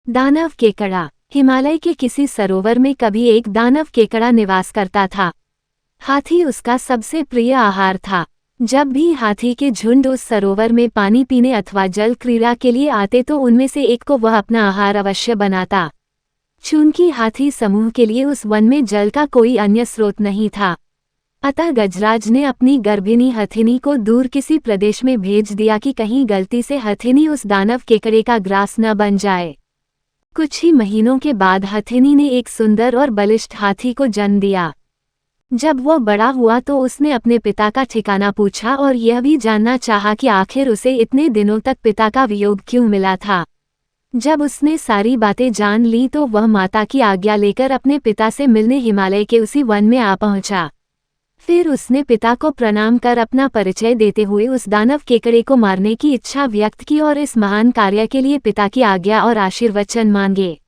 दानव केकड़ा। हिमालय के किसी सरोवर में कभी एक दानव केकड़ा निवास करता था। हाथी उसका सबसे प्रिय आहार था। जब भी हाथी के झुंड उस सरोवर में पानी पीने अथवा जल क्रीड़ा के लिए आते तो उनमें से एक को वह अपना आहार अवश्य बनाता। चूंकि हाथी समूह के लिए उस वन में जल का कोई अन्य स्रोत नहीं था, अतः गजराज ने अपनी गर्भिणी हथिनी को दूर किसी प्रदेश में भेज दिया कि कहीं गलती से हथिनी उस दानव केकड़े का ग्रास न बन जाए। कुछ ही महीनों के बाद हथिनी ने एक सुंदर और बलिष्ठ हाथी को जन्म दिया। जब वह बड़ा हुआ तो उसने अपने पिता का ठिकाना पूछा और यह भी जानना चाहा कि आखिर उसे इतने दिनों तक पिता का वियोग क्यों मिला था। जब उसने सारी बातें जान ली तो वह माता की आज्ञा लेकर अपने पिता से मिलने हिमालय के उसी वन में आ पहुंचा। फिर उसने पिता को प्रणाम कर अपना परिचय देते हुए उस दानव केकड़े को मारने की इच्छा व्यक्त की और इस महान कार्य के लिए पिता की आज्ञा और आशीर्वचन मांगे।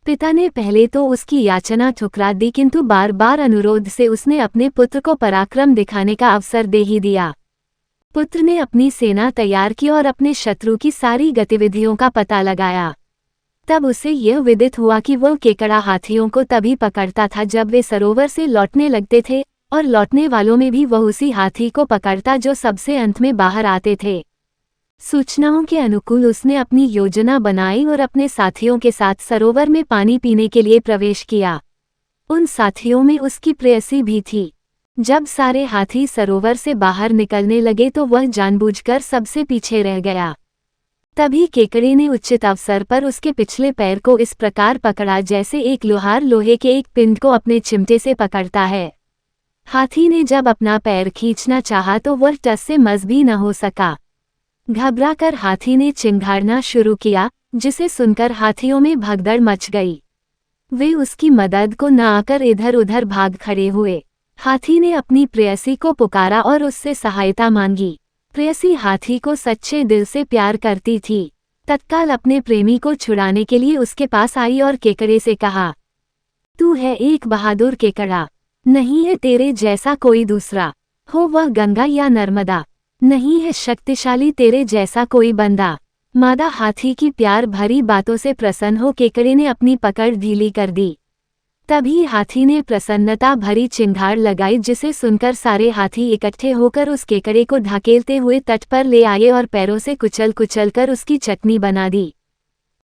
पिता ने पहले तो उसकी याचना ठुकरा दी, किंतु बार बार अनुरोध से उसने अपने पुत्र को पराक्रम दिखाने का अवसर दे ही दिया। पुत्र ने अपनी सेना तैयार की और अपने शत्रु की सारी गतिविधियों का पता लगाया। तब उसे यह विदित हुआ कि वह केकड़ा हाथियों को तभी पकड़ता था जब वे सरोवर से लौटने लगते थे, और लौटने वालों में भी वह उसी हाथी को पकड़ता जो सबसे अंत में बाहर आते थे। सूचनाओं के अनुकूल उसने अपनी योजना बनाई और अपने साथियों के साथ सरोवर में पानी पीने के लिए प्रवेश किया। उन साथियों में उसकी प्रेयसी भी थी। जब सारे हाथी सरोवर से बाहर निकलने लगे तो वह जानबूझकर सबसे पीछे रह गया। तभी केकड़े ने उचित अवसर पर उसके पिछले पैर को इस प्रकार पकड़ा जैसे एक लोहार लोहे के एक पिंड को अपने चिमटे से पकड़ता है। हाथी ने जब अपना पैर खींचना चाहा तो वह टस से मस भी न हो सका। घबराकर हाथी ने चिंघाड़ना शुरू किया, जिसे सुनकर हाथियों में भगदड़ मच गई। वे उसकी मदद को न आकर इधर उधर भाग खड़े हुए। हाथी ने अपनी प्रेयसी को पुकारा और उससे सहायता मांगी। प्रेयसी हाथी को सच्चे दिल से प्यार करती थी। तत्काल अपने प्रेमी को छुड़ाने के लिए उसके पास आई और केकड़े से कहा, तू है एक बहादुर केकड़ा, नहीं है तेरे जैसा कोई दूसरा, हो वह गंगा या नर्मदा, नहीं है शक्तिशाली तेरे जैसा कोई बंदा। मादा हाथी की प्यार भरी बातों से प्रसन्न हो केकड़े ने अपनी पकड़ ढीली कर दी। तभी हाथी ने प्रसन्नता भरी चिंगाड़ लगाई, जिसे सुनकर सारे हाथी इकट्ठे होकर उस केकड़े को ढकेलते हुए तट पर ले आए और पैरों से कुचल कुचल कर उसकी चटनी बना दी।